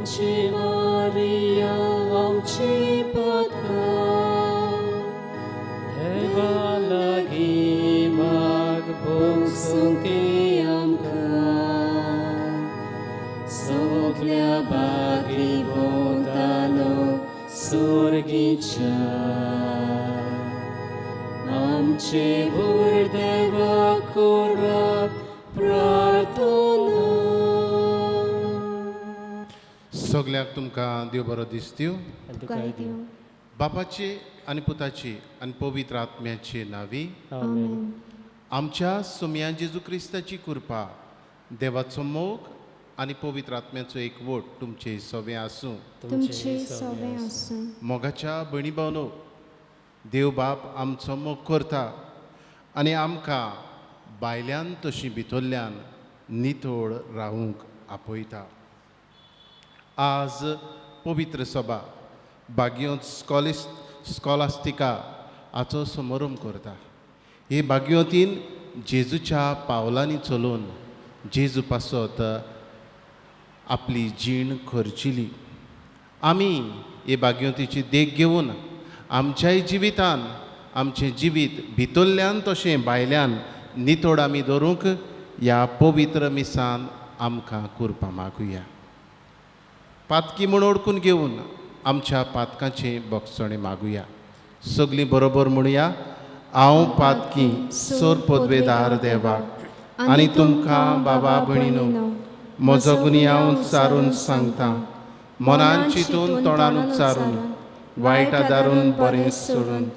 Maria, आमची पातकां देवा लागीं माग बोगसुंकी आमकां सगल्या बागी भोंवतालो सुर्गीच्या आमचे वयर देवा कोराक प्रार्थना. सगल्याक तुमकां देव बरो दीस दिवं. तुकाय दिवं. बापाची आनी पुताची आनी पवित्र आत्म्याची नावी. आमेन. आमच्या सोम्या जेजू क्रिस्ताची कृपा, देवाचो मोग आनी पवित्र आत्म्याचो एकवट तुमचे सगळे आसूं. तुमचे सगळे आसूं. मोगाच्या भयणी भावनो, देव बाप आमचो मोग करता आनी आमकां भायल्यान तशी भितरल्यान नितळ रावूंक आपयता. आज पवित्र सभा बागयोत स्कॉलास्टिका हाचो समारंभ करता. हे बागयोतीन जेजूच्या पावलांनी चलून जेजू पासत आपली जीण खर्चिली. आमी हे बागयोतीची देख घेवन आमच्याय जिवितान आमचें जिवीत भितरल्यान तशें भायल्यान नितळ आमी दवरूंक ह्या पवित्र मिसान आमकां कृपा मागुया. पातकी म्हूण ओळखून घेवन आमच्या पातकांचें भक्षणे मागुया. सगलीं बरोबर म्हणुया. हांव पातकी सोर पदवेदार देवाक आनी तुमकां बाबा भयणीनो, म्हजो गुन्यांव हांव उच्चारून सांगतां, मनान चिंतून तोंडान उच्चारून वायटा दारून बरें सोडून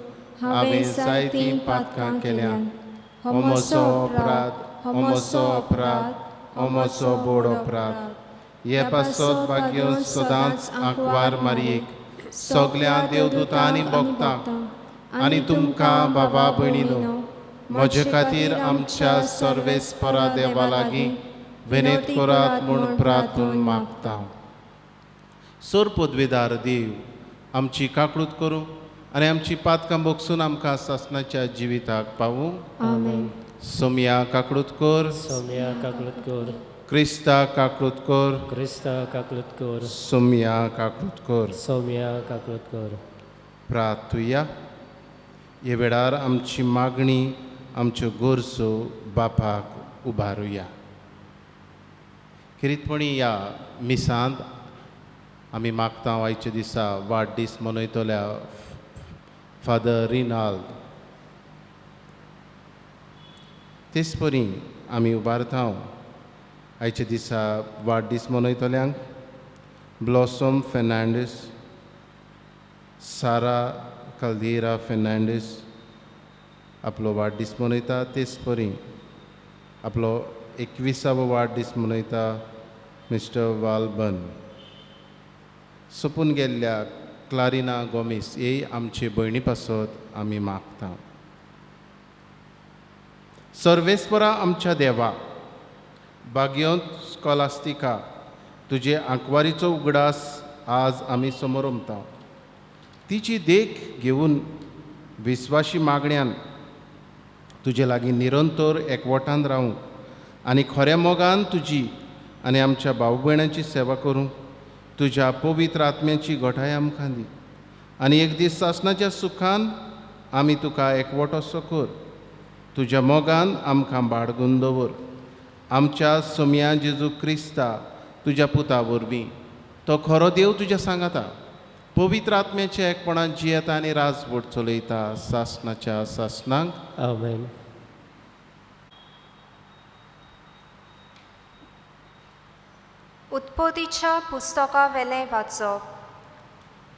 हांवें जायतीं पातकां केल्यां. हो म्हजो अपराध, हो म्हजो अपराध, हो म्हजो बोड अपराध. हे पासत भाग्यो सदांच आंकवार मारयेक सगल्या देवदूतां आनी भक्तांक आनी तुमकां बाबा भयणीनो, म्हजे खातीर आमच्या सर्वेस्परा देवा लागीं विनत करात म्हूण प्रार्थून मागता. सोर पदवेदार देव, आमची काकूट करूं आनी आमची पातकां भोगसून आमकां सासणाच्या जिविताक पावूं. आमेन. सोम्या काकूट कर. सोम्या काकूट कर. क्रिस्ता काकूट कर. क्रिस्ता काकूट कर. सोम्या काकूट कर. सोम्या काकूट कर. प्रार्थुया. हे वेळार आमची मागणी, आमच्यो गरजो बापाक उबारुया. खरीतपणी ह्या मिसांत आमी मागता आयच्या दिसा वाडदीस मनयतल्या फादर रिनाल्ड. तेच परी आमी उबारता आयच्या दिसा वाडदीस मनयतल्यांक ब्लॉसम फेर्नांडीस, सारा काल्देरा फेर्नांडीस आपलो वाडदीस मनयता. तेच परी आपलो 21वा वाडदीस मनयता मिस्टर वाल्बन. सोपून गेल्ल्या क्लारिना गोमिस हे आमचे भयणी पासत आमी मागता. सर्वेस्परा आमच्या देवा, बागयोंत स्कॉलास्टिका तुजे आंकवारीचो उगडास आज आमी समोरमता. तिची देख घेवन विस्वाशी मागण्यान तुजे लागीं निरंतर एकवटान रावूंक आनी खऱ्या मोगान तुजी आनी आमच्या भाव भयणांची सेवा करूंक तुज्या पवित्र आत्म्याची घोटाय आमकां दी. आनी एक दीस सासणाच्या सुखान आमी तुका एकवटोसो कर. तुज्या मोगान आमकां बाळगून दवर. आमच्या सोम्या जेजू क्रिस्ता तुज्या पुता वरवीं तो खरो देव तुज्या सांगाता, पवित्र आत्म्याच्या एकपणान जियेता आनी राजवट चलयता सासणाच्या सासणांक. आमेन. उत्पत्तीच्या पुस्तका वेलें वाचप.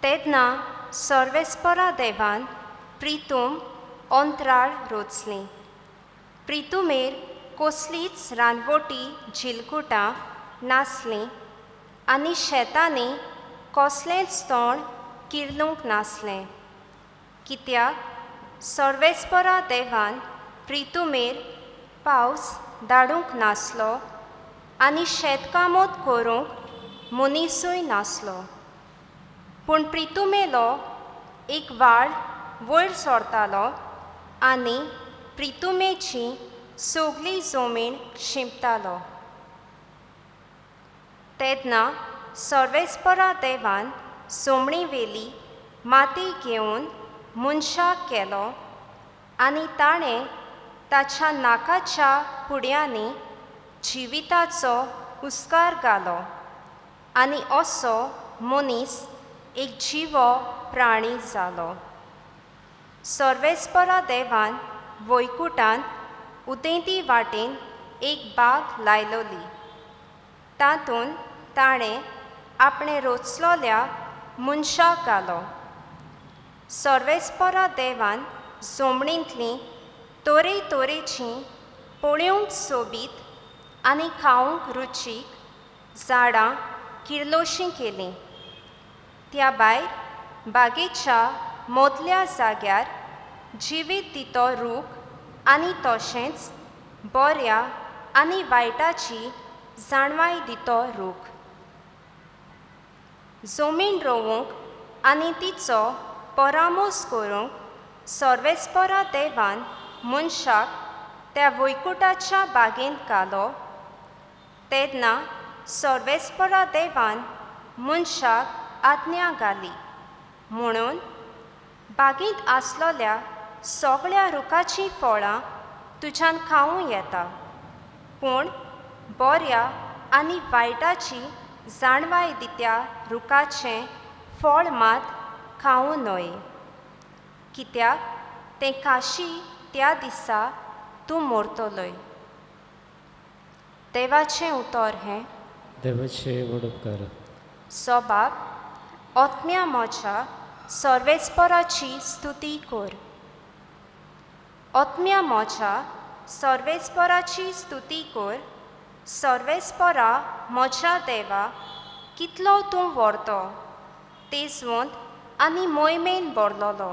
तेन्ना सर्वेस्परा देवान प्रितूम अंतराळ रोचली. प्रितुमेर कसलीच रानवटी झिलकुटां नासलीं आनी शेतांनी कसलेंच तण किर्लूंक नासलें. कित्याक सर्वेस्परा देवान प्रितुमेर पावस धाडूंक नासलो आनी शेतकामत करूंक मनीसूय नासलो. पूण प्रितुमेलो एक वाळ वयर सोरतालो आनी प्रितुमेची सगली जमीन शिंपतालो. तेन्ना सर्वेस्परा देवान सोमणी वेली माती घेवन मनशाक केलो आनी ताणें ताच्या नाकाच्या पुड्यांनी जिविताचो उस्कार घालो आनी असो मनीस एक जिवो प्राणी जालो. सर्वेस्परा देवान वैकुंठांत उदेंती वाटेन एक बाग लायलोली. तातूंत ताणें आपणे रोचलोल्या मनशाक घालो. सर्वेस्परा देवान जमणींतलीं तरेतरेचीं पळोवंक सोबीत आनी खावंक रुचीक झाडां किर्लोशीं केलीं. त्या भायर बागेच्या मदल्या जाग्यार जिवीत दितो रूख आनी तशेंच बऱ्या आनी वायटाची जाणवाय दितो रूख. जमीन रोवंक आनी तिचो परामोस करूंक सर्वेस्परा देवान मनशाक त्या वैकुंठाच्या बागेंत घालो. तेन्ना सर्वेस्परा देवान मनशाक आज्ञा घाली म्हणून बागेंत आसलोल्या सगळ्या रुखाचीं फळां तुज्यान खावूं येता, पूण बऱ्या आनी वायटाची जाणवाय दित्या रुखाचें फळ मात खावूं न्हय, कित्याक तें खाशी त्या दिसा तूं मरतलोय. देवाचें उतर हें. देवाचे वडपकार. सोबाक आत्म्या म्हज्या सर्वेस्पराची स्तुती कर. आत्म्या म्हज्या सर्वेस्पराची स्तुती कर. सर्वेस्परा म्हज्या देवा, कितलो तूं व्हरतो, तेजवंत आनी मोहिमेन भरलोलो.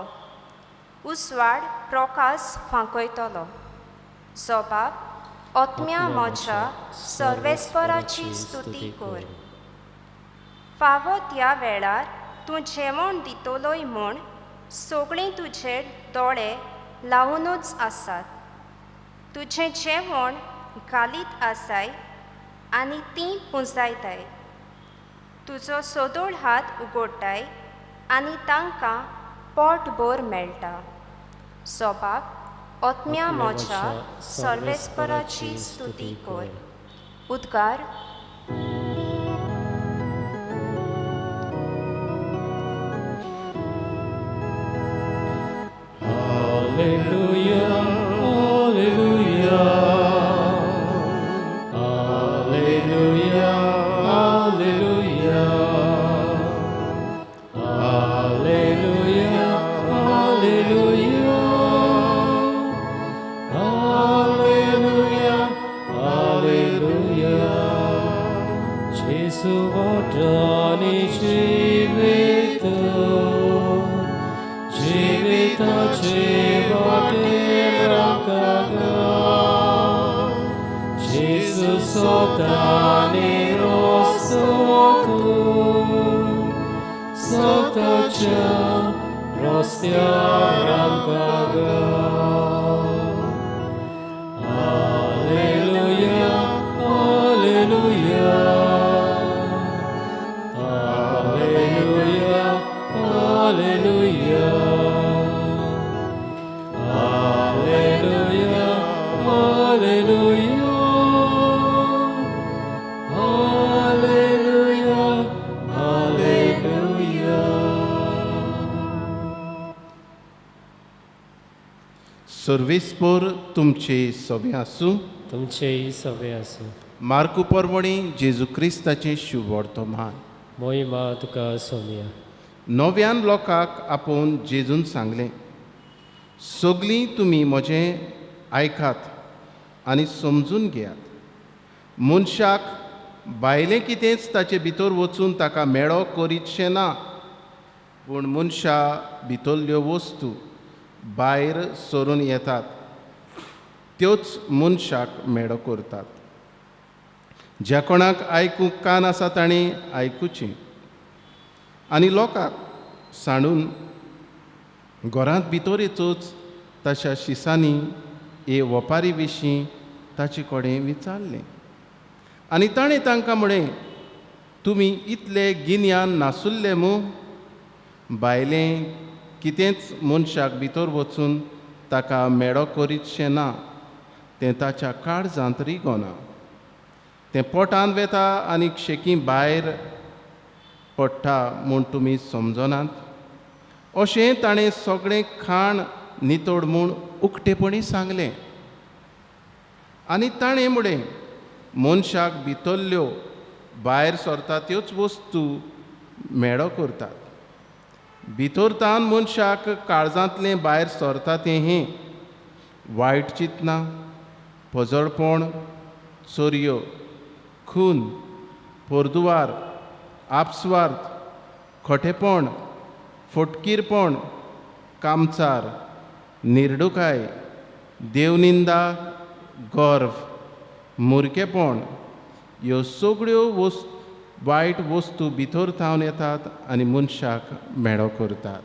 उजवाड प्रकाश फांकयतलो. सोबाक आत्म्या म्हज्या सर्वेस्पराची स्तुती कर. फावो त्या वेळार तूं जेवण दितलोय म्हूण सगळीं तुजे दोळे लावूनच आसात. तुजें जेवण घालीत आसाय आनी तीं पुंजायताय. तुजो सोदूळ हात उगडटाय आनी तांकां पोटभर मेळटा. सोबाक आत्म्या म्हज्या सर्वेस्पराची स्तुती कर. उद्गार. Alleluia, alleluia. Alleluia, alleluia. Alleluia, alleluia. Alleluia, alleluia. Jesu वाटानी जीवित जीविताचे वाटेन रावकागा. जेजू सोतानी सोताच्या रस्त्यार रावकागा. Alleluia, alleluia. Alleluia, alleluia. Alleluia, alleluia. Alleluia, alleluia. सर्वेस्पर तुमचे सोबे आसूं. तुमचेही सवे आसूं. मार्कू परवणी जेजू क्रिस्ताचें शुभ वर्तमान. मोहिमा तुका सोमिया. नव्यान लोकांक आपोवन जेजून सांगलें, सगलीं तुमी म्हजें आयकात आनी समजून घेयात. मनशाक भायलें कितेंच ताचे भितर वचून ताका मेळो करीतशें ना, पूण मनशा भितरल्यो वस्तू भायर सरून येतात, त्योच मनशाक मेळो करतात. ज्या कोणाक आयकूंक कान आसा ताणें आयकुचें. आनी लोकांक सांडून घरांत भितर येचोच तशा शिसांनी हे वपारी विशीं ताचे कडेन विचारलें. आनी ताणें तांकां म्हळें, तुमी इतले गिन्यान नासुल्ले मू बायलें कितेंच मनशाक भितर वचून ताका मेळो करीतशें ना तें ताच्या काळजांत रिगोना. तें पोटान वेता आनी शेकी भायर पडटा म्हूण तुमी समजनात. अशें ताणें सगळें खाण नितोड म्हूण उक्तेपणी सांगलें. आनी ताणें म्हणलें, मनशाक भितरल्यो भायर सरता त्योच वस्तू मेळो करतात. भितरतान मनशाक काळजांतलें भायर सरता तें हें वायट चिंतनां, पजळपण, चोरयो, खून, पोरदुवार, आपस्वार्थ, खोटेपण, फटकीरपण, कामचार, निर्डुकाय, देवनिंदा, गर्व, मुर्खेपण ह्यो सगळ्यो वायट वस्तू भितर थावन येतात आनी मनशाक मेळो करतात.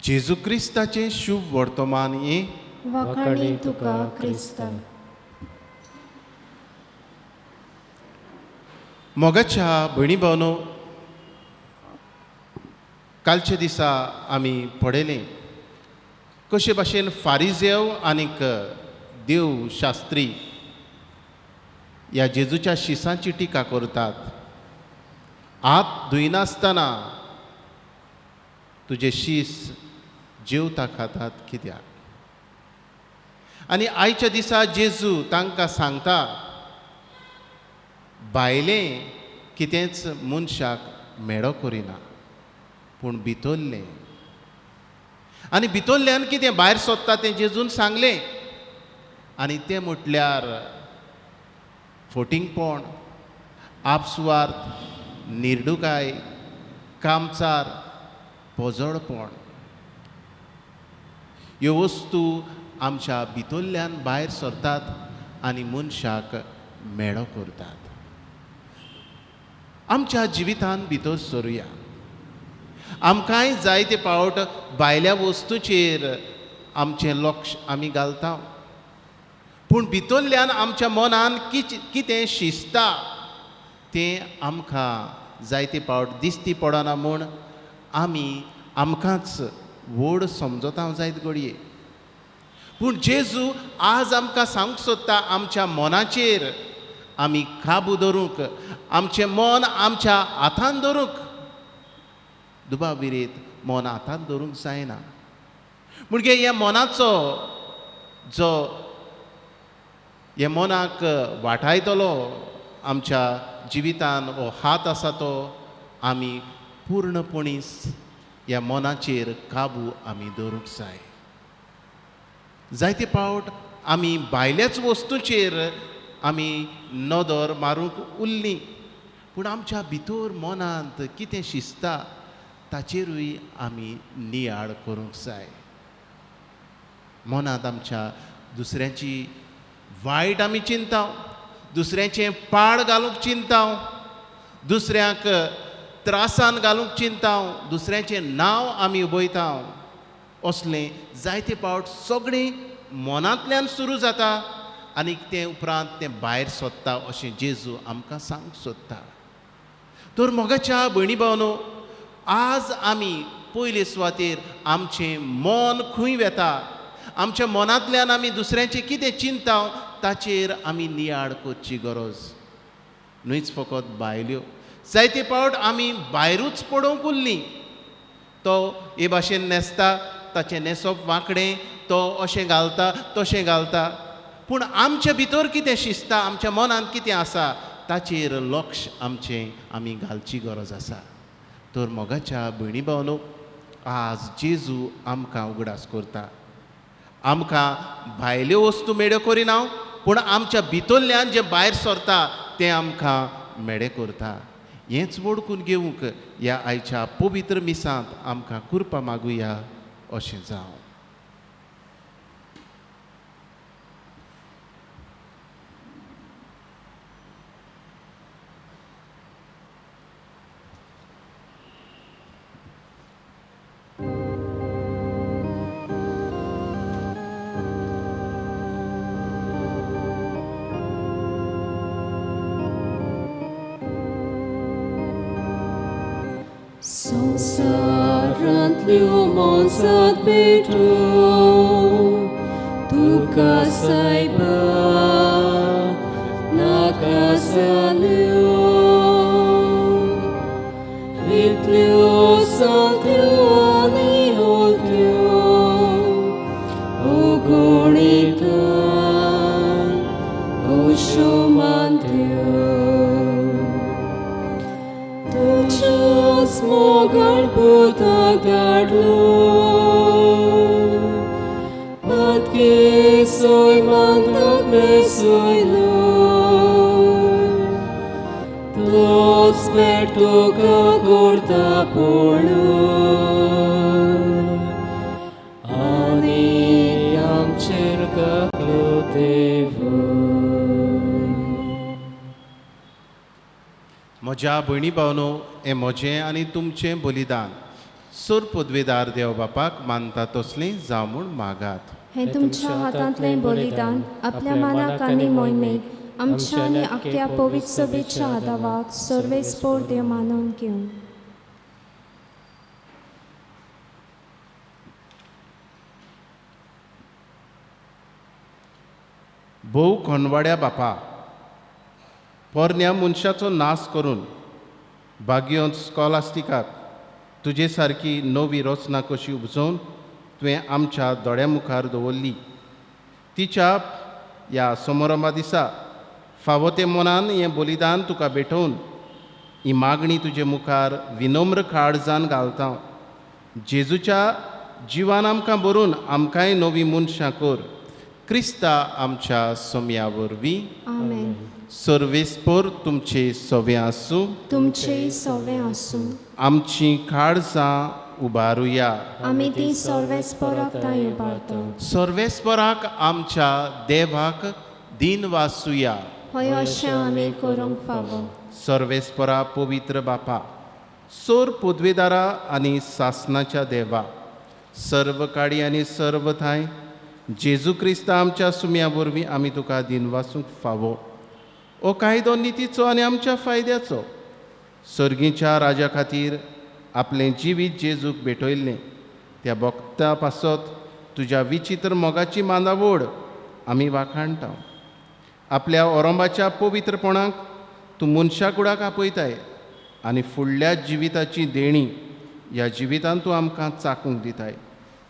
जेजू क्रिस्ताचें शुभ वर्तमान हें वखाणी तुका क्रिस्ता. मोगाच्या भयणी भावनो, कालच्या दिसा आमी पळयलें कशे भाशेन फारिजेव आनीक देव शास्त्री ह्या जेजूच्या शिसांची टिका करतात. हात धुयनासतना तुजे शीस जेवता खातात कित्याक? आनी आयच्या दिसा जेजू तांकां सांगता, भायलें कितेंच मनशाक मेळो करिना पूण भितरलें. आनी भितरल्यान कितें भायर सोदता तें जेजून सांगलें. आनी तें म्हटल्यार फटिंगपण, आपस्वार्थ, निर्डुकाय, कामचार, पोजळपण ह्यो वस्तू आमच्या भितरल्यान भायर सरतात आनी मनशाक मेळो करतात. आमच्या जिवितान भितर सरुया. आमकांय जायते पावट भायल्या वस्तूचेर आमचें लक्ष आमी घालता पूण भितरल्यान आमच्या मनान कितें शिजता तें आमकां जायते पावट दिसती पडना म्हूण आमी आमकांच व्हड समजता जायत घडये. पूण जेजू आज आमकां सांगूंक सोदता, आमच्या मनाचेर आमी काबू धरूंक, आमचें मन आमच्या हातान धरूंक. दुबाविरीत मन हातान धरूंक जायना. म्हणजे ह्या मनाचो जो ह्या मनाक वाटायतलो आमच्या जिवितान हो हात आसा तो आमी पूर्णपणीच ह्या मनाचेर काबू आमी धरूंक जाय. जायते पावट आमी भायल्याच वस्तूचेर आमी नदर मारूंक उरलीं पूण आमच्या भितर मनांत कितें शिजता ताचेरूय आमी नियाळ करूंक जाय. मनांत आमच्या दुसऱ्याची वायट आमी चिंताव, दुसऱ्याचें पाड घालूंक चिंताव, दुसऱ्याक त्रासान घालूंक चिंताव, दुसऱ्याचें नांव आमी उबयताव. असलें जायते पावट सगळें मनांतल्यान सुरू जाता आनी ते उपरांत तें भायर सोदता अशें जेजू आमकां सांगूंक सोदता. तर मोगाच्या भयणी भावनो, आज आमी पयले सुवातेर आमचें मन खंय वेता, आमच्या मनांतल्यान आमी दुसऱ्याचें कितें चिंताव ताचेर आमी नियाळ करची गरज. न्हयच फकत भायल्यो, जायते पावट आमी भायरूच पडोवंक उरलीं. तो हे भाशेन न्हेसता, ताचें न्हेसप वांकडें, तो अशें घालता तशें घालता पूण आमच्या भितर कितें शिजता, आमच्या मनांत कितें आसा ताचेर लक्ष आमचें आमी घालची गरज आसा. तर मोगाच्या भयणी भावनो, आज जेजू आमकां उगडास करता. आमकां भायल्यो वस्तू मेळ्यो करिना पूण आमच्या भितरल्यान जें भायर सरता तें आमकां मेळें करता. हेंच वळखून घेवंक ह्या आयच्या पवित्र मिसांत आमकां कृपा मागुया अशें जावं. इतल्यो मोसात पेटो तुका सायबा नाका साल्यो इतल्यो सांत्यो आनी होत्यो ओगोणितान ओशो मानत्यो तुझ्याच मोगाळ पुताक धाडलो Patke soy mandak besoylo Tots bertoka korta polo Ani amcher kaklo devo म्हज्या भयणी भावनो हें म्हजें आनी तुमचें बलिदान सोर पदवेदार देव बापाक मानता तसलें जावं म्हूण मागात हे तुमच्या हातांतलें बलिदान आपल्या मनाक आनी मोहिमेक आमच्या आनी आख्या पवित्र सभेच्या आदावाक सर्वेस्पोर देव मानून घेवन भोव खणवाड्या बापा पोरण्या मनशाचो नाश करून भाग्योंत स्कॉलास्टिकाक तुजे सारकी नवी रचना कशी उपजोवन तुवें आमच्या दोळ्या मुखार दवरली तिच्या ह्या समारंभा दिसा फावो ते मनान हें बलिदान तुका भेटोवन ही मागणी तुजे मुखार विनम्र काळजान घालता जेजूच्या जिवान आमकां बरोवन आमकांय नवी मनशां कर क्रिस्ता आमच्या सोम्या वरवीं आमेन सर्वेस्पोर तुमचे सवे आसूं तुमचे सवे आसूं आमची काळजां उबारुया आमी ती सर्वेस्पोराक ताय उबारता सर्वेस्पराक आमच्या देवाक दिन वासुया हय अशें आमी करूंक फावो सर्वेस्परा पवित्र बापा सोर पदवेदारा आनी सासनाच्या देवा सर्व काळी आनी सर्व थाय जेजू क्रिस्ता आमच्या सुम्या वरवीं आमी तुका दिन वासूंक फावो हो कायदो नितीचो आनी आमच्या फायद्याचो सर्गीच्या राजा खातीर आपलें जिवीत जेजूक भेटयल्लें त्या भक्ता पासत तुज्या विचित्र मोगाची मांदावळ आमी वाखाणटा आपल्या ओरंबाच्या पवित्रपणाक तूं मनशा कुडाक आपयताय आनी फुडल्या जिविताची देणी ह्या जिवितांत तूं आमकां चाकूंक दिताय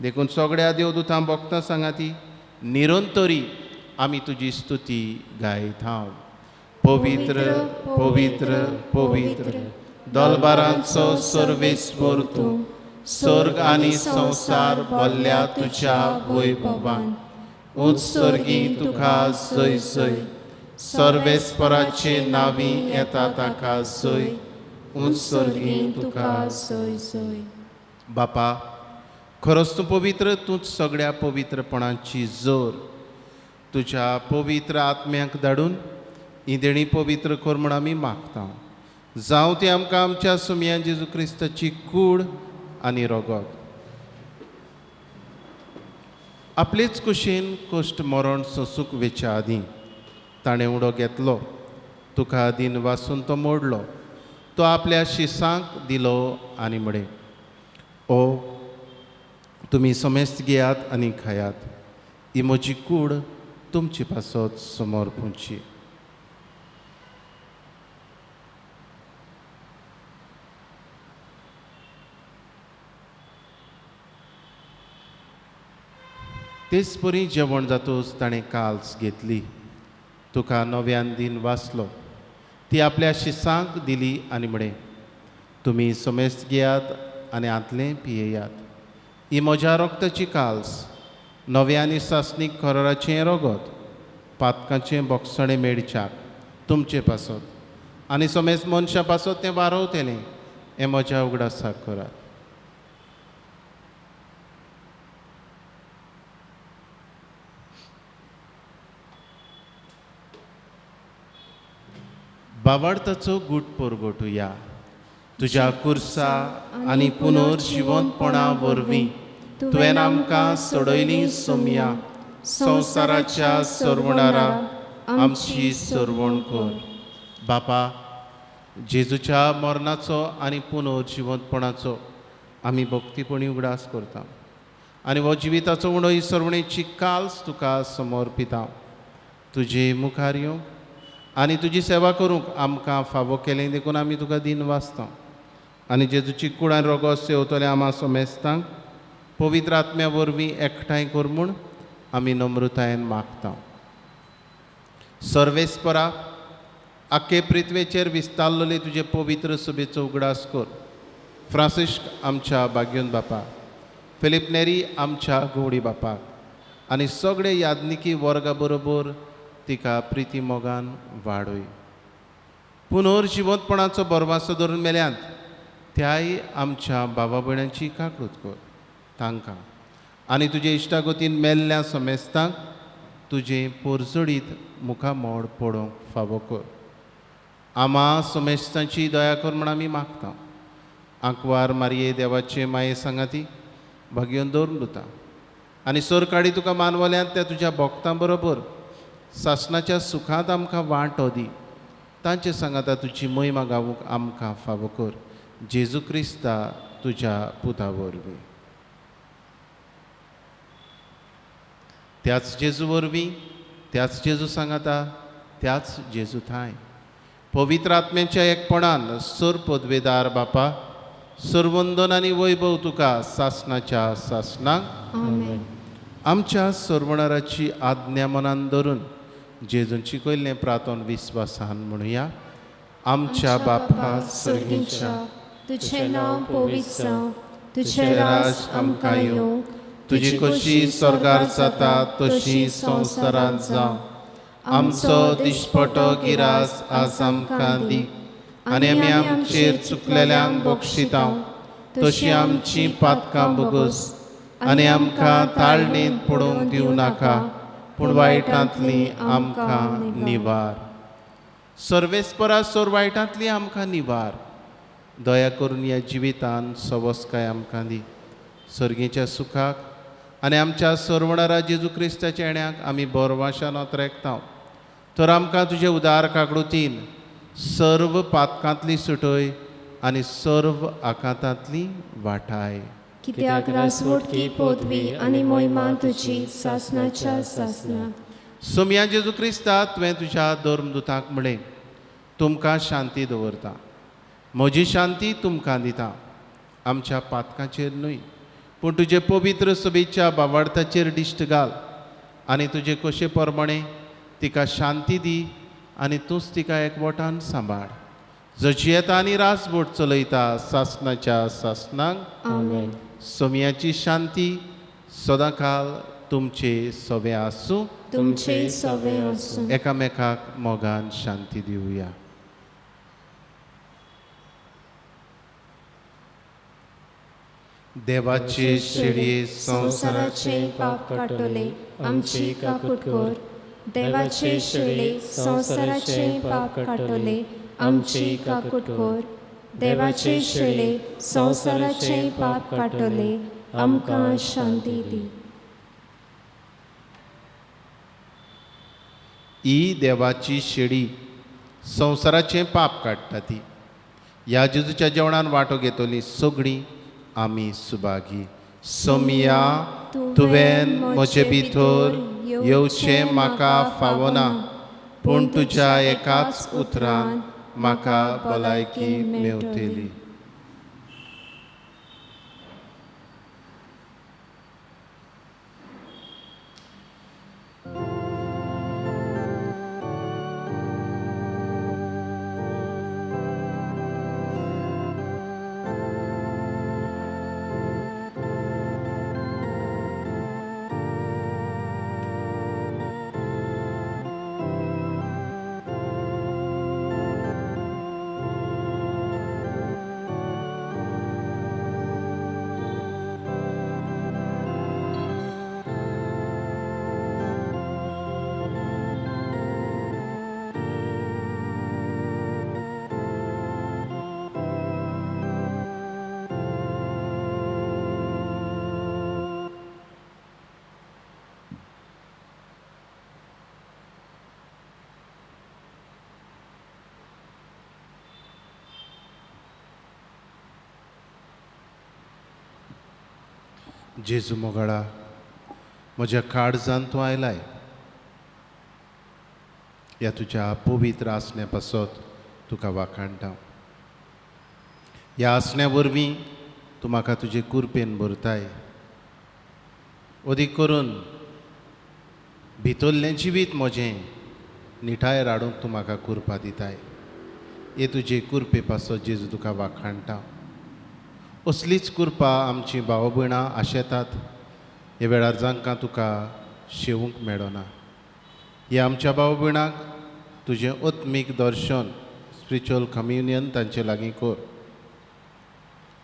देखून सगळ्या देवदूतां भक्तां सांगाती निरंतरी आमी तुजी स्तुती गायता पवित्र पवित्र पवित्र दलबारांचो सर्वेस्पोर तूं स्वर्ग आनी संवसार भरल्या तुज्या वैभवान उत्सर्गी तुका जय जय सर्वेस्पराचे नांवी येता ताका जय उत्सर्गी तुका जय जय बापा खरोच तूं पवित्र तूंच सगळ्या पवित्रपणाची जोर तुज्या पवित्र आत्म्याक धाडून ही देणी पवित्र कर म्हूण आमी मागता जावं ती आमकां आमच्या सुम्या जेजू क्रिस्ताची कूड आनी रगत आपलेच कुशीन कश्ट मरण सोंसूंक वेच्या आदीं ताणें उडो घेतलो तुका दिन वासून तो मोडलो तो आपल्या शिसांक दिलो आनी म्हणे ओ तुमी समेस्त घेयात आनी खायात ही म्हजी कूड तुमची पासत समोर पुंची तेच परी जेवण जातूच ताणें काल्स घेतली तुका नव्यान दिन वाचलो ती आपल्या शिसांक दिली आनी म्हणे तुमी समेस्त घेयात आनी आतलें पियेयात ही म्हज्या रक्ताची काल्स नव्या आनी सासणीक खराचें रगत पातकाचें बोगसणें मेडच्याक तुमचे पासत आनी समेस्त मनशा पासत तें वारवतलें हें म्हज्या उगडासाक करात बावार्थाचो गूट परगोटुया तुज्या कुर्सा आनी पुनर्जिवंतपणा वरवीं तुवें आमकां सोडयली सोम्या संवसाराच्या सरवणारा आमची सरवण कर बापा जेजूच्या मरणाचो आनी पुनर्जिवंतपणाचो आमी भक्तीपणी उगडास करता आनी हो जिविताचो उणो ही सर्वणेची काल्स तुका समर्पिता. तुजे मुखार येवंक आनी तुजी सेवा करूंक आमकां फावो केलें देखून आमी तुका दिन वाचता आनी जेजूची कूड आनी रोगो सेवतले आमा सोमेस्तांक पवित्र आत्म्या वरवीं एकठांय कर म्हूण आमी नम्रतायेन मागता. सर्वेस्परा आख्खे पृथ्वेचेर विस्तारलेले तुजे पवित्र सभेचो उगडास कर. फ्रांसिस्क आमच्या बाग्योन बापाक, फिलिप नेरी आमच्या गवडी बापाक आनी सगळे यादनिकी वर्गा बरोबर तिका प्रिती मोगान वाडय. पुनर्जिवंतपणाचो बरवासो धरून मेल्यांत त्याय आमच्या भावा भयणांची काकूट कर तांकां आनी तुजे इश्टागतीन मेल्ल्या समेस्तांक तुजें पोरजोडीत मुखामोड पडोवंक फावो कर. आमा समेस्तांची दया कर म्हण आमी मागता. आंकवार मारये देवाचे माये सांगाती भाग्योन दवरून दिता आनी सर काडी तुका मानवल्यांत त्या तुज्या भक्तां बरोबर सासणाच्या सुखांत आमकां वांटो दी. तांचे सांगाता तुजी महिमा गावूंक आमकां फावो कर. जेजू क्रिस्ता तुज्या पुता वरवीं. त्याच जेजू वरवीं, त्याच जेजू सांगाता, त्याच जेजू थाय पवित्र आत्म्याच्या एकपणान सर पदवेदार बापा सर्वंदन आनी वैभव तुका सासणाच्या सासणाक आमेन. आमच्या सर्वणाराची आज्ञा मनान धरून जेजूंची कयल्लें प्रार्थन विस्वासान म्हणुया. आमच्या बापा सर्गीच्या तुझे नाव पवित्र जावं, तुझे राज आमकां येवंक, तुजी कशी स्वर्गार जाता तशी संवसारांत जावं. आमचो दिश्पटो गिरास आज आमकां दी आनी आमी आमचेर चुकलेल्यांक बक्षितांव तशी आमची पातकां बगोस आनी आमकां ताळणेंत पडोवंक दिवं नाका पूण वायटांतली आमकां निवार. सर्वेस्परा सोर वायटांतली आमकां निवार. दया करून ह्या जिवितान सवस्काय आमकां दी. सर्गेच्या सुखाक आनी आमच्या सर्वणारा जेजू क्रिस्ताच्या येण्याक आमी बरवाशान ओतरेकतांव. तर आमकां तुजे उदार काकडुतीन सर्व पातकांतली सुटय आनी सर्व आकांतांतली वाटाय. कित्याक रासवटकी पदवी आनी मोहिमा तुजी सासणाच्या सासणाक. सोम्या जेजू क्रिस्ता तुवें तुज्या धर्मदुतांक म्हणलें तुमकां शांती दवरता, म्हजी शांती तुमकां दिता. आमच्या पातकांचेर न्हय पूण तुजे पवित्र सभेच्या बावार्थाचेर दिश्ट घाल आनी तुजे कशे प्रमाणे तिका शांती दी आनी तूंच तिका एकवटान सांबाळ. जशी येता आनी रासभोट चलयता सासणाच्या सासणाक आमेन. सोम्याची शांती सदांकाल तुमचे सवे आसूं. तुमचे सवे आसूं. एकामेकाक मोगान शांती दिवया. देवाचे शेळये संवसाराचे पाप काटले आमची काकूट कर. देवाचे शेळे संवसाराचे पाप काटले आमची काकूट कर. देवाचे शेळे संवसाराचे पाप काटले आमकां शांती दी. ही देवाची शेळी संवसाराचे पाप काडटा ती. ह्या जेजूच्या जेवणान वांटो घेतली सगळीं आमी सुभागी. सोमिया तुवें म्हजे भितर येवचें म्हाका फावना पूण तुज्या एकाच उतरान म्हाका भलायकी मेवतली. जेजू मोगळा म्हज्या काळजांत तूं आयलाय. ह्या तुज्या पवित्र आसण्या पासत तुका वाखाणटा. ह्या आसण्या वरवीं तूं म्हाका तुजे कुरपेन भरताय. अदीक करून भितरलें जिवीत म्हजें निठाय राडूंक तूं म्हाका कुरपा दिताय. हे तुजे कुरपे पासत जेजू तुका वाखाणटा. असलीच कुरपा आमची भाव भयणां आशेतात हे वेळार जांकां तुका शेवूंक मेळना. हे आमच्या भाव भयणांक तुजें आत्मीक दर्शन स्पिरिच्युअल कम्युनियन तांचे लागीं कर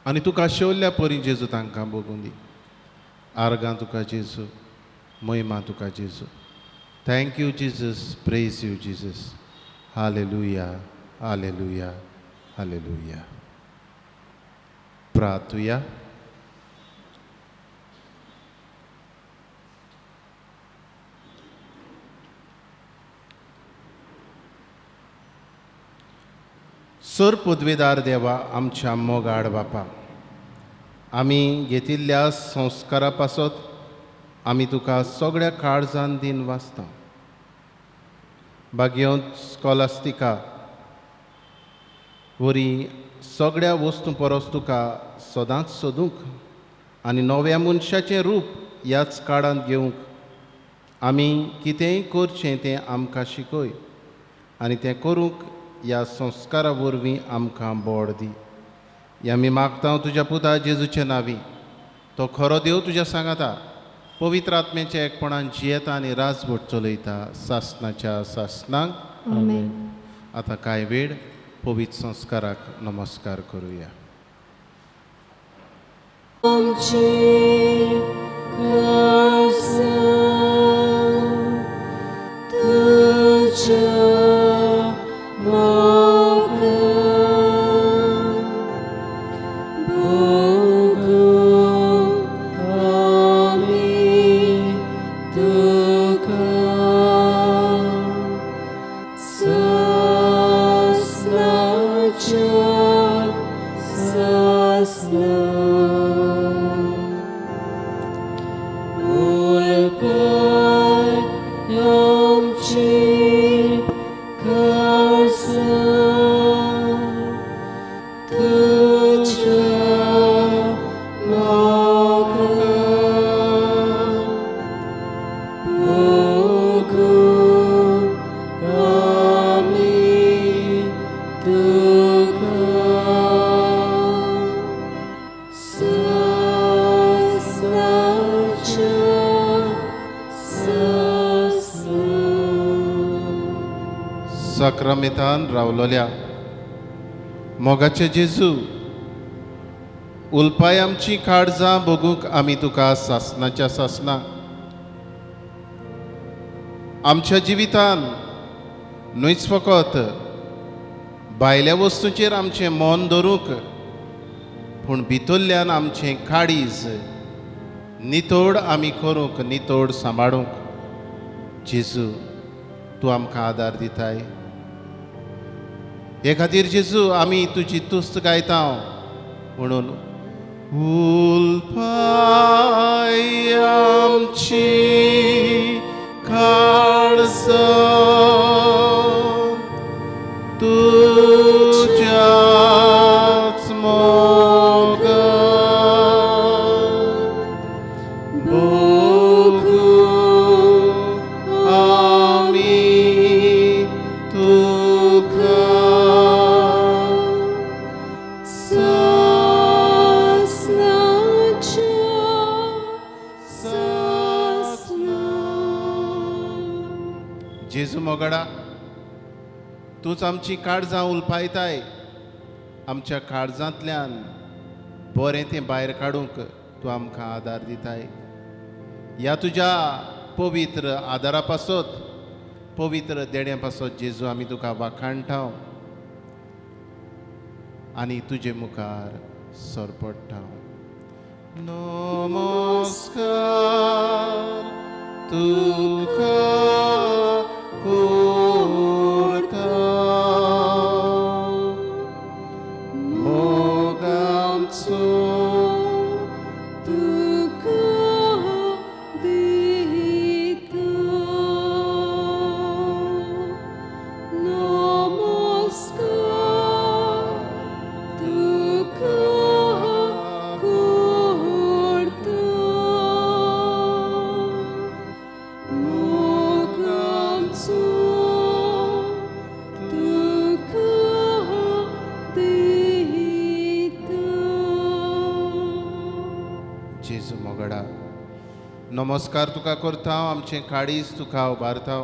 आनी तुका शेवल्ल्या परी जेजू तांकां बगूं दी. आर्गां तुका जेजू, महिमा तुका जेजू. Thank you Jesus, praise you Jesus. हालेलुया, हालेलुया, हालेलुया. प्रार्थुया. सर पदवेदार देवा, आमच्या मोगाड बापा, आमी घेतिल्ल्या संस्कारा पासत आमी तुका सगळ्या काळजान दिन वाचता. भाग्यवंत स्कॉलास्टिका वरी सगळ्या वस्तू परस तुका सदांच सोदूंक आनी नव्या मनशाचें रूप ह्याच काळांत घेवंक आमी कितेंय करचें तें आमकां शिकय आनी तें करूंक ह्या संस्कारा वरवीं आमकां बोड दी. हें आमी मागता तुज्या पुता जेजूच्या नांवी. तो खरो देव तुज्या सांगाता पवित्र आत्म्याच्या एकपणान जियेता आनी राजभट चलयता सासणाच्या सासणांक. आमेन. आतां कांय वेळ पवित्र संस्काराक नमस्कार करुया. आमचे काळजां तुज्या मोगान भोगूंक आमी तुका सासणाच्या सासणां उलपाय आमची काळजां तुज्या मोगान भोगूंक आमी तुका सासणाच्या सासणां. सक्रामेतान रावलोल्या मोगाचे जेजू, उलपाय आमची काळजां बगूंक आमी तुका सासणाच्या सासणां. आमच्या जिवितान न्हयच फकत भायल्या वस्तूंचेर आमचें मन दवरूंक पूण भितरल्यान आमचें काळीज नितोड आमी करूंक, नितोड सांबाळूंक जेजू तूं आमकां आदार दिताय. हे खातीर जेजू आमी तुजी तुस्त गायता म्हणून उलपाय आमची काळजां तुज्याच मोगान भोगूंक आमी तुका जेजू मोगडा, तूंच आमची काळजां उलपायताय. आमच्या काळजांतल्यान बरें तें भायर काडूंक तूं आमकां आदार दिताय. ह्या तुज्या पवित्र आदारा पासत, पवित्र देण्या पासत जेजू आमी तुका वाखाणटा आनी तुजे मुखार सरपडटा. नमस्कार तुका करता मोगाचो तुका नमस्कार तुका करता आमचें काळीज तुका उबारता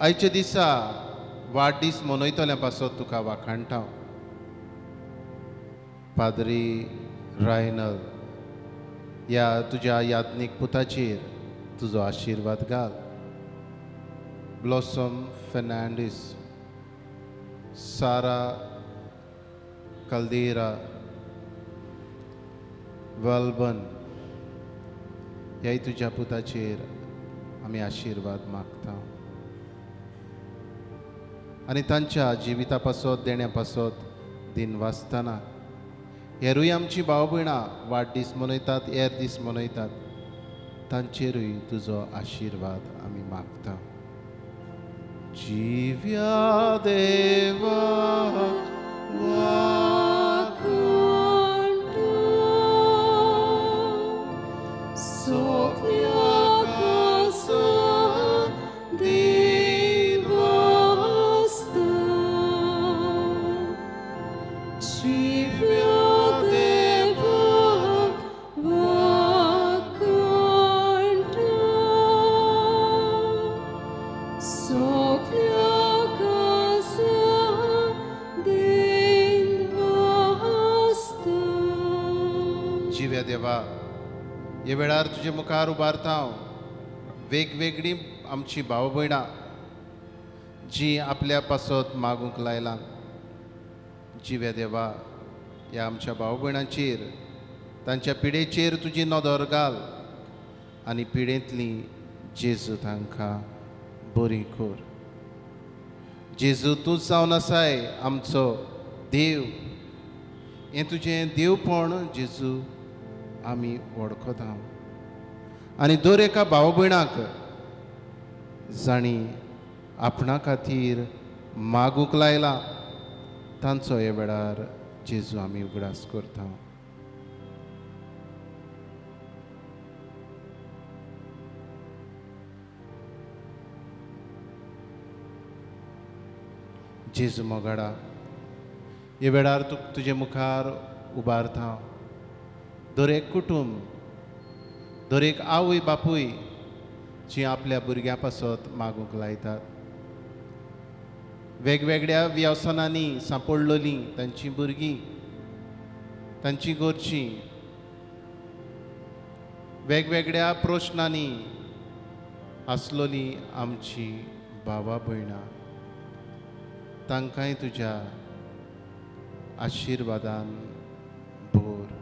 आयच्या दिसा वाडदीस मनयतल्या पासत तुका वाखाणटा पाद्री रायनल ह्या तुज्या याज्ञीक पुताचेर तुजो आशिर्वाद घाल ब्लॉसम फेर्नांडीस सारा कल्देरा वल्बन ह्याय तुज्या पुताचेर आमी आशिर्वाद मागता आनी तांच्या जिविता पासत देण्या पासत दिन वाचतना हेरूय आमची भाव भयणां वाडदीस मनयतात हेर दीस मनयतात तांचेरूय तुजो आशिर्वाद आमी मागता जिव्या देवा जिव्या देवा हे वेळार तुजे मुखार उबारता हांव वेगवेगळी आमची भाव भयणां जी आपल्या पासत मागूंक लायलां जिव्या देवा ह्या आमच्या भाव भयणांचेर तांच्या पिडेचेर तुजी नदर घाल आनी पिडेंतली जेजू तांकां बरी कर जेजू तूंच जावन आसाय आमचो देव हें तुजें देवपण जेजू आमी वळखता आनी दर एका भाव भयणाक जाणी आपणा खातीर मागूंक लायला तांचो हे वेळार जेजू आमी उगडास करता जेजू मोगाडा हे वेळार तुजे मुखार उबारता दर एक कुटुंब दर एक आवय बापूय जी आपल्या भुरग्यां पासत मागूंक लायतात वेगवेगळ्या व्यवसायांनी सांपडलेलीं तांचीं भुरगीं तांचीं घरचीं वेगवेगळ्या प्रश्नांनी आसलेलीं आमची भावां भयणां तांकांय तुज्या आशिर्वादान भर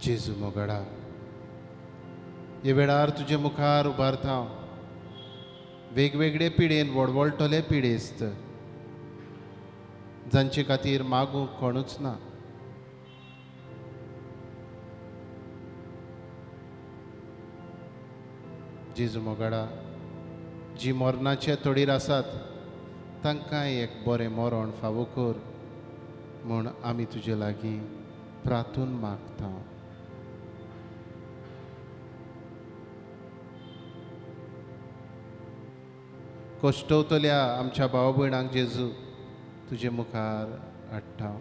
जेजू मोगाडा हे वेळार तुजे मुखार उबारता हांव वेगवेगळे पिडेन व्हडवळटले पिडेस्त जांचे खातीर मागूंक कोणूच ना जेजू मोगाडा जी मरणाचे तडीर आसात तांकांय एक बरें मरण फावो कर म्हूण आमी तुजे लागीं प्रार्थून मागता कश्टवतल्या आमच्या भाव भयणांक जेजू तुजे मुखार हाडटा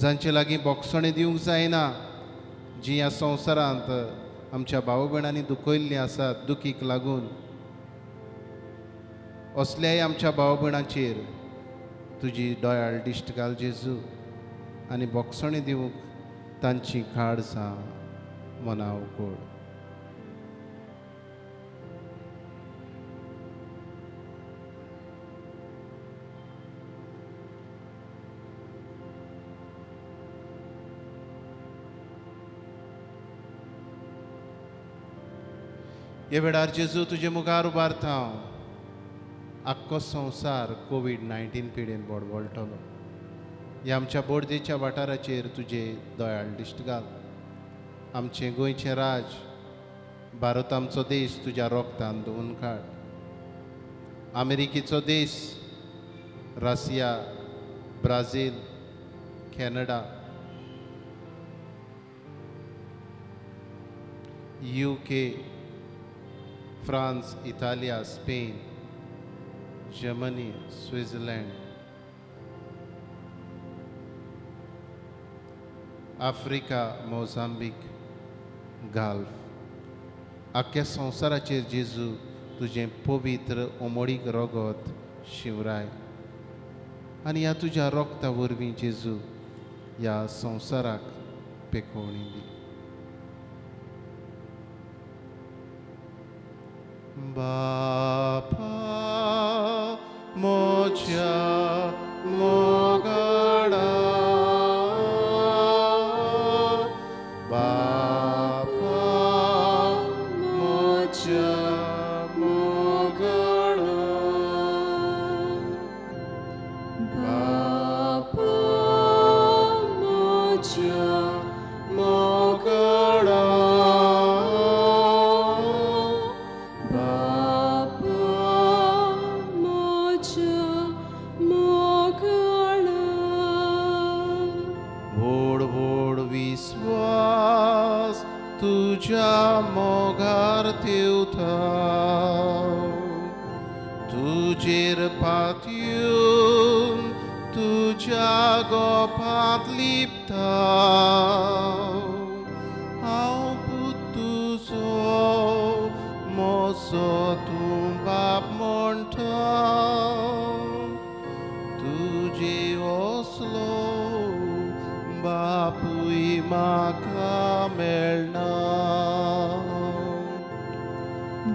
जांचे लागीं बोगसणे दिवंक जायना जी ह्या संवसारांत आमच्या भाव भयणांनी दुखयल्लीं आसात दुखीक लागून असल्याय आमच्या भाव भयणांचेर तुजी दोयाळ दिश्ट घाल जेजू आनी बोगसणे दिवंक तांची काळजां मना उगड हे वेळार जेजू तुजे मुखार उबारता हांव आख्खो संवसार कोवीड-19 पिडेन बोडवळटलो ह्या आमच्या बोर्देच्या वाठाराचेर तुजे दोयाळ दिश्ट घाल आमचें गोंयचें राज भारत आमचो देश तुज्या रोगतान धुवून काड अमेरिकेचो देश Russia Brazil Canada UK, France, इटालिया, Spain, Germany, Switzerland, Africa, Mozambique, Gulf. आख्या संवसाराचेर जेजू तुजें पवित्र उमळीक रगत शिवराय आनी ह्या तुज्या रोगता वरवीं जेजू ह्या संवसाराक पेखोवणी दी. बापा म्हज्या मोगाडा, बापा म्हज्या मोगाडा, बापा म्हज्या मोगाडा, व्हड व्हड विस्वास तुज्या मोगार तेवता, तुजेर पातयून तुज्या गोपांत लिपता. हांव पूत तुजो मोसो तूं बाप म्हणटा, तुजे असलो बापूय म्हाका मेळना.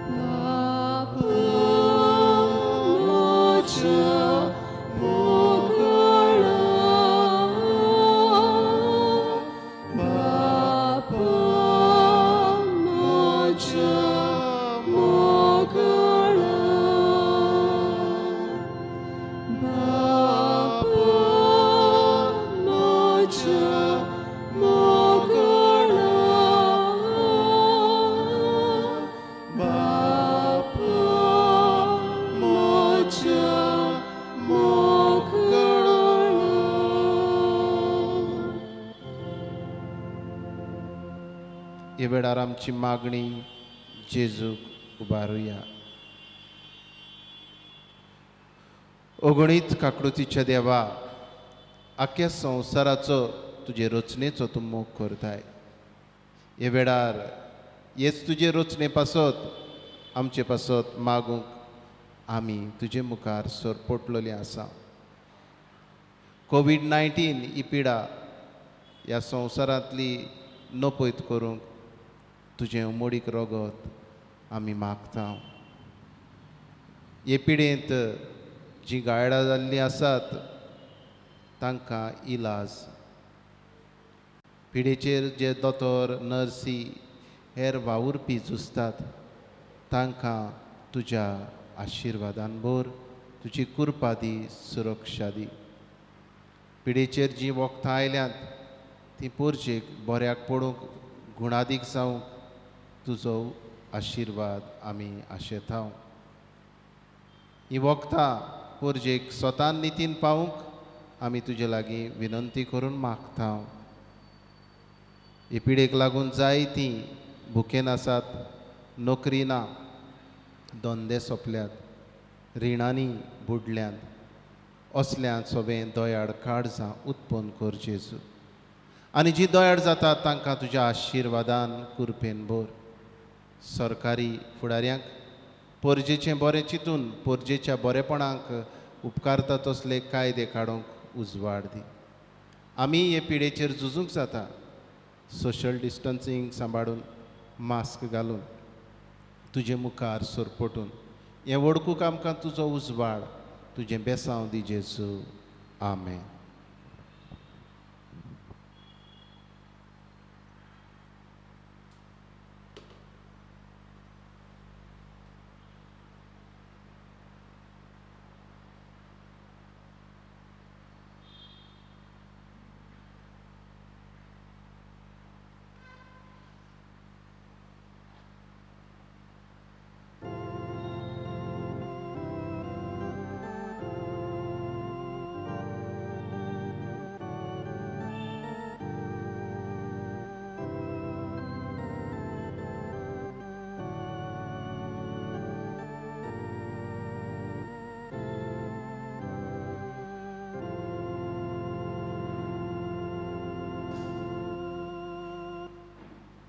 बापा म्हज्या मोगाडा, बापा म्हज्या मोगाडा, बापा म्हज्या मोगाडा, बापा म्हज्या मोगाडा. हे वेळार आमची मागणी जेजूक उबारुया. अगणीत काकडुतीच्या देवा, आख्या संवसाराचो तुजे रचनेचो तूं मोग करताय. हे वेळार हेच तुजे रचने पासत आमचे पासत मागूंक आमी तुजे मुखार सरपटलेली आसा. कोविड-19 ही पिडा ह्या संवसारांतली नपयत करूंक तुजें उमळीक रगत आमी मागता. हे पिडेंत जीं गायडां जाल्लीं आसात तांकां इलाज, पिडेचेर जे दोतोर, नर्सी, हेर वावुरपी झुजतात तांकां तुज्या आशिर्वादान भर, तुजी कृपा दी, सुरक्षा दी. पिडेचेर जीं वखदां आयल्यांत तीं पोरचेक बऱ्याक पडूंक, गुणादीक जावंक तुजो आशिर्वाद आमी आशेतांव. हीं वखदां पोरचेक स्वतान नितीन पावूंक आमी तुजे लागीं विनंती करून मागता. हे पिडेक लागून जायतीं भुकेन आसात, नोकरी ना, धंदे सोंपल्यात, रिणांनी बुडल्यांत. असल्यांक सगळें दयाळ काळजां उत्पन्न कर जेजू. आनी जीं दयाळ जातात तांकां तुज्या आशिर्वादान कृपेन भर. सरकारी फुडाऱ्यांक पोरजेचें बरें चिंतून पोरजेच्या बरेपणाक उपकारता तसले कायदे काडूंक उजवाड दी. आमी हे पिडेचेर झुजूंक जाता, सोशल डिस्टन्सींग सांबाळून, मास्क घालून, तुजे मुखार सरपटून हें वळखूंक आमकां तुजो उजवाड, तुजें बेसांव दी जेजू. आमेन.